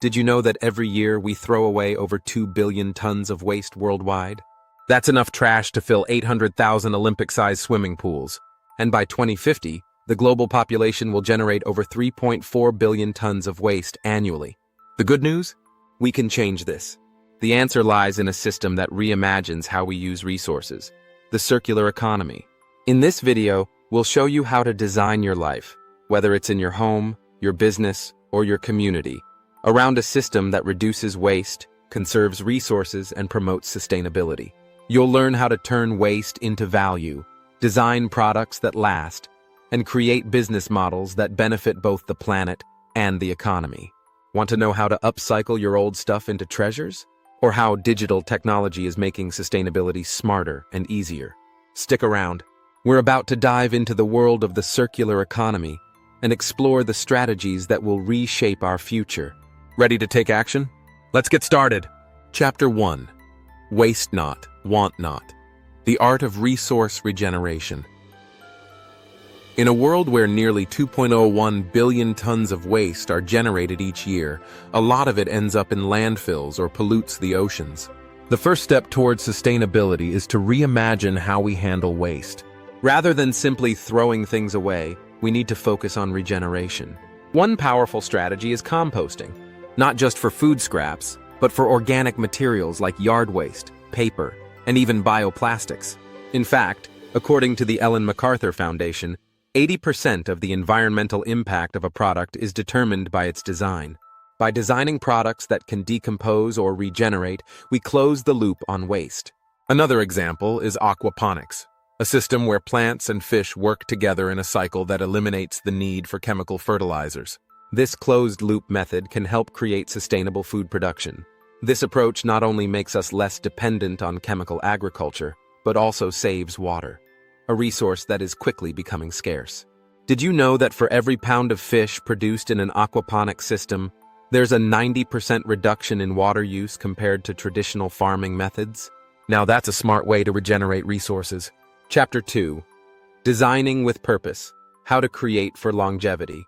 Did you know that every year we throw away over 2 billion tons of waste worldwide? That's enough trash to fill 800,000 Olympic-sized swimming pools. And by 2050, the global population will generate over 3.4 billion tons of waste annually. The good news? We can change this. The answer lies in a system that reimagines how we use resources, the circular economy. In this video, we'll show you how to design your life, whether it's in your home, your business, or your community, around a system that reduces waste, conserves resources, and promotes sustainability. You'll learn how to turn waste into value, design products that last, and create business models that benefit both the planet and the economy. Want to know how to upcycle your old stuff into treasures? Or how digital technology is making sustainability smarter and easier? Stick around. We're about to dive into the world of the circular economy and explore the strategies that will reshape our future. Ready to take action? Let's get started. Chapter 1. Waste not, want not. The art of resource regeneration. In a world where nearly 2.01 billion tons of waste are generated each year, a lot of it ends up in landfills or pollutes the oceans. The first step towards sustainability is to reimagine how we handle waste. Rather than simply throwing things away, we need to focus on regeneration. One powerful strategy is composting, not just for food scraps, but for organic materials like yard waste, paper, and even bioplastics. In fact, according to the Ellen MacArthur Foundation, 80% of the environmental impact of a product is determined by its design. By designing products that can decompose or regenerate, we close the loop on waste. Another example is aquaponics, a system where plants and fish work together in a cycle that eliminates the need for chemical fertilizers. This closed-loop method can help create sustainable food production. This approach not only makes us less dependent on chemical agriculture, but also saves water, a resource that is quickly becoming scarce. Did you know that for every pound of fish produced in an aquaponic system, there's a 90% reduction in water use compared to traditional farming methods? Now that's a smart way to regenerate resources. Chapter 2. Designing with Purpose. How to create for longevity.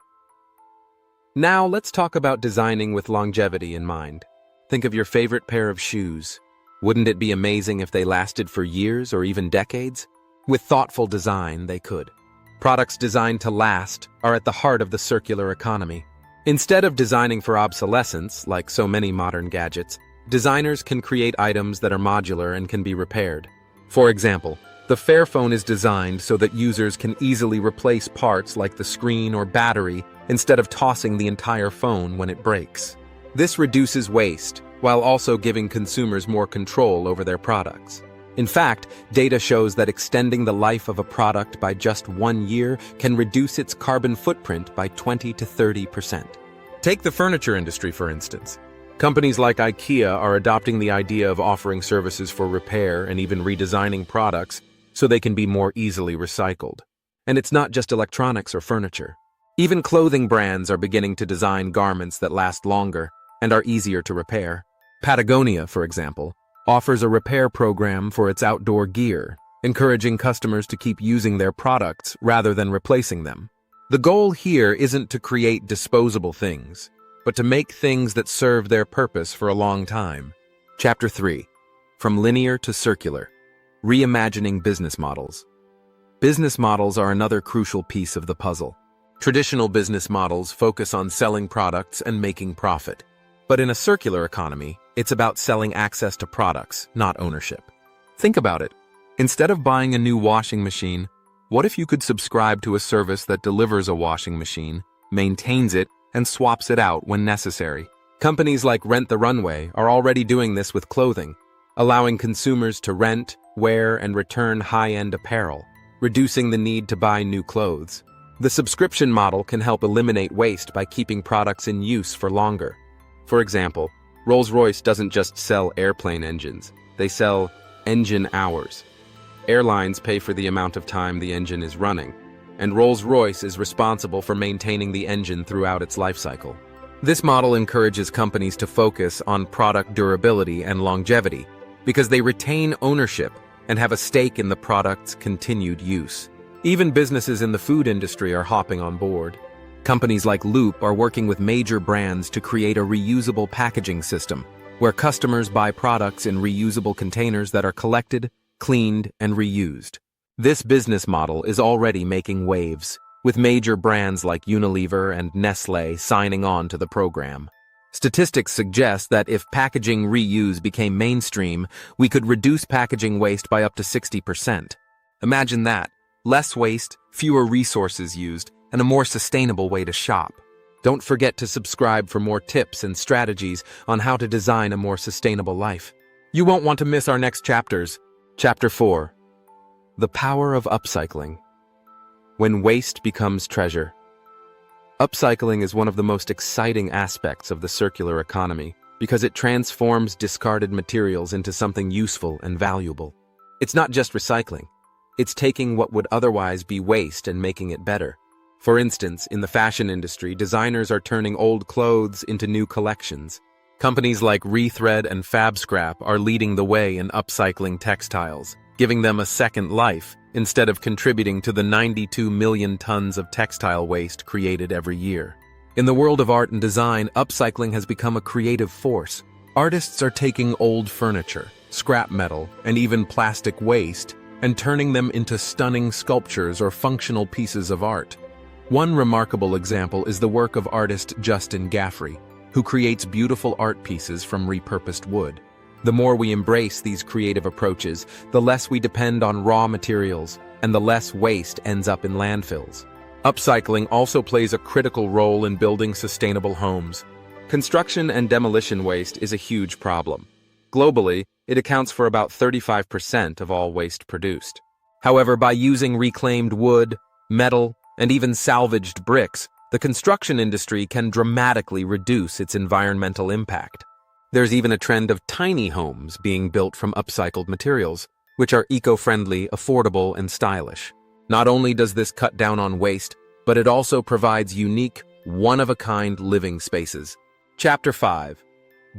Now let's talk about designing with longevity in mind. Think of your favorite pair of shoes. Wouldn't it be amazing if they lasted for years or even decades? With thoughtful design, they could. Products designed to last are at the heart of the circular economy. Instead of designing for obsolescence, like so many modern gadgets, designers can create items that are modular and can be repaired. For example, the Fairphone is designed so that users can easily replace parts like the screen or battery instead of tossing the entire phone when it breaks. This reduces waste, while also giving consumers more control over their products. In fact, data shows that extending the life of a product by just 1 year can reduce its carbon footprint by 20 to 30%. Take the furniture industry, for instance. Companies like IKEA are adopting the idea of offering services for repair and even redesigning products so they can be more easily recycled. And it's not just electronics or furniture. Even clothing brands are beginning to design garments that last longer and are easier to repair. Patagonia, for example, offers a repair program for its outdoor gear, encouraging customers to keep using their products rather than replacing them. The goal here isn't to create disposable things, but to make things that serve their purpose for a long time. Chapter 3. From Linear to Circular. Reimagining business models. Business models are another crucial piece of the puzzle. Traditional business models focus on selling products and making profit. But in a circular economy, it's about selling access to products, not ownership. Think about it. Instead of buying a new washing machine, what if you could subscribe to a service that delivers a washing machine, maintains it, and swaps it out when necessary? Companies like Rent the Runway are already doing this with clothing, allowing consumers to rent, wear, and return high-end apparel, reducing the need to buy new clothes. The subscription model can help eliminate waste by keeping products in use for longer. For example, Rolls-Royce doesn't just sell airplane engines, they sell engine hours. Airlines pay for the amount of time the engine is running, and Rolls-Royce is responsible for maintaining the engine throughout its life cycle. This model encourages companies to focus on product durability and longevity because they retain ownership and have a stake in the product's continued use. Even businesses in the food industry are hopping on board. Companies like Loop are working with major brands to create a reusable packaging system, where customers buy products in reusable containers that are collected, cleaned, and reused. This business model is already making waves, with major brands like Unilever and Nestlé signing on to the program. Statistics suggest that if packaging reuse became mainstream, we could reduce packaging waste by up to 60%. Imagine that. Less waste, fewer resources used, and a more sustainable way to shop. Don't forget to subscribe for more tips and strategies on how to design a more sustainable life. You won't want to miss our next chapters. Chapter 4. The Power of Upcycling. When waste becomes treasure. Upcycling is one of the most exciting aspects of the circular economy because it transforms discarded materials into something useful and valuable. It's not just recycling. It's taking what would otherwise be waste and making it better. For instance, in the fashion industry, designers are turning old clothes into new collections. Companies like Rethread and FabScrap are leading the way in upcycling textiles, giving them a second life instead of contributing to the 92 million tons of textile waste created every year. In the world of art and design, upcycling has become a creative force. Artists are taking old furniture, scrap metal, and even plastic waste and turning them into stunning sculptures or functional pieces of art. One remarkable example is the work of artist Justin Gaffrey, who creates beautiful art pieces from repurposed wood. The more we embrace these creative approaches, the less we depend on raw materials, and the less waste ends up in landfills. Upcycling also plays a critical role in building sustainable homes. Construction and demolition waste is a huge problem. Globally, it accounts for about 35% of all waste produced. However, by using reclaimed wood, metal, and even salvaged bricks, the construction industry can dramatically reduce its environmental impact. There's even a trend of tiny homes being built from upcycled materials, which are eco-friendly, affordable, and stylish. Not only does this cut down on waste, but it also provides unique, one-of-a-kind living spaces. Chapter 5.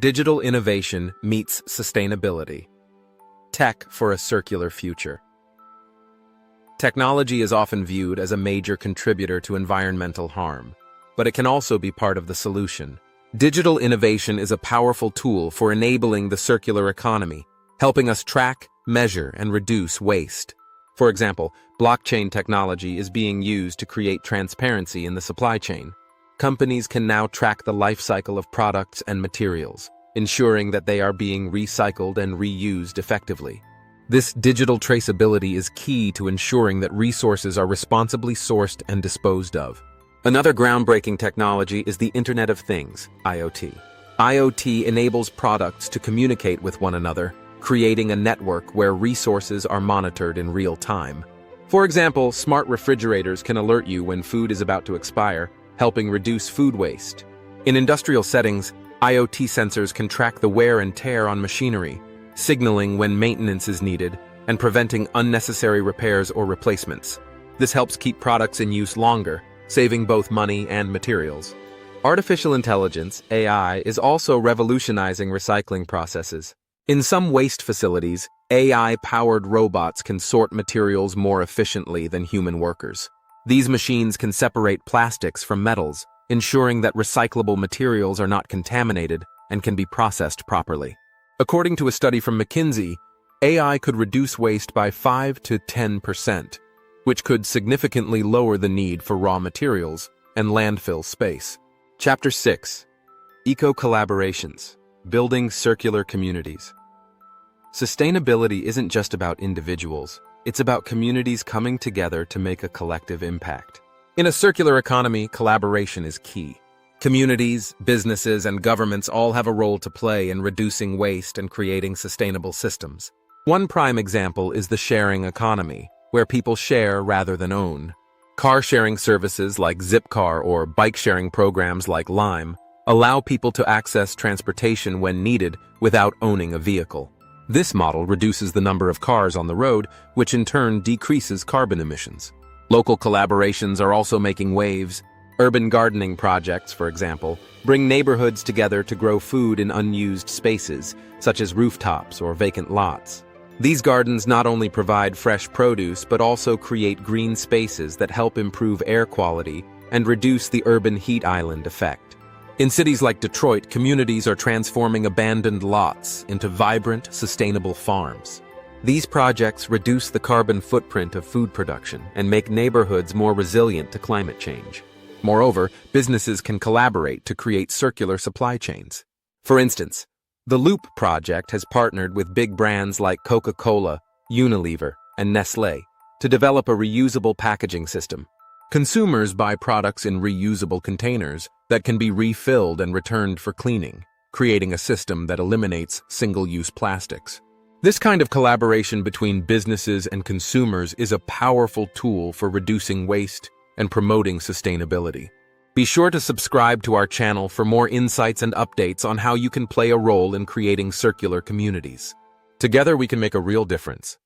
Digital Innovation Meets Sustainability. Tech for a Circular Future. Technology is often viewed as a major contributor to environmental harm, but it can also be part of the solution. Digital innovation is a powerful tool for enabling the circular economy, helping us track, measure, and reduce waste. For example, blockchain technology is being used to create transparency in the supply chain. Companies can now track the life cycle of products and materials, ensuring that they are being recycled and reused effectively. This digital traceability is key to ensuring that resources are responsibly sourced and disposed of. Another groundbreaking technology is the Internet of Things, IoT. IoT enables products to communicate with one another, creating a network where resources are monitored in real time. For example, smart refrigerators can alert you when food is about to expire, helping reduce food waste. In industrial settings, IoT sensors can track the wear and tear on machinery, signaling when maintenance is needed and preventing unnecessary repairs or replacements. This helps keep products in use longer, saving both money and materials. Artificial intelligence, AI, is also revolutionizing recycling processes. In some waste facilities, AI-powered robots can sort materials more efficiently than human workers. These machines can separate plastics from metals, ensuring that recyclable materials are not contaminated and can be processed properly. According to a study from McKinsey, AI could reduce waste by 5 to 10%, which could significantly lower the need for raw materials and landfill space. Chapter 6. Eco-collaborations. Building circular communities. Sustainability isn't just about individuals. It's about communities coming together to make a collective impact. In a circular economy, collaboration is key. Communities, businesses, and governments all have a role to play in reducing waste and creating sustainable systems. One prime example is the sharing economy, where people share rather than own. Car-sharing services like Zipcar or bike-sharing programs like Lime allow people to access transportation when needed without owning a vehicle. This model reduces the number of cars on the road, which in turn decreases carbon emissions. Local collaborations are also making waves. Urban gardening projects, for example, bring neighborhoods together to grow food in unused spaces, such as rooftops or vacant lots. These gardens not only provide fresh produce but also create green spaces that help improve air quality and reduce the urban heat island effect. In cities like Detroit, communities are transforming abandoned lots into vibrant, sustainable farms. These projects reduce the carbon footprint of food production and make neighborhoods more resilient to climate change. Moreover, businesses can collaborate to create circular supply chains. For instance, the Loop project has partnered with big brands like Coca-Cola, Unilever, and Nestlé to develop a reusable packaging system. Consumers buy products in reusable containers that can be refilled and returned for cleaning, creating a system that eliminates single-use plastics. This kind of collaboration between businesses and consumers is a powerful tool for reducing waste and promoting sustainability. Be sure to subscribe to our channel for more insights and updates on how you can play a role in creating circular communities. Together we can make a real difference.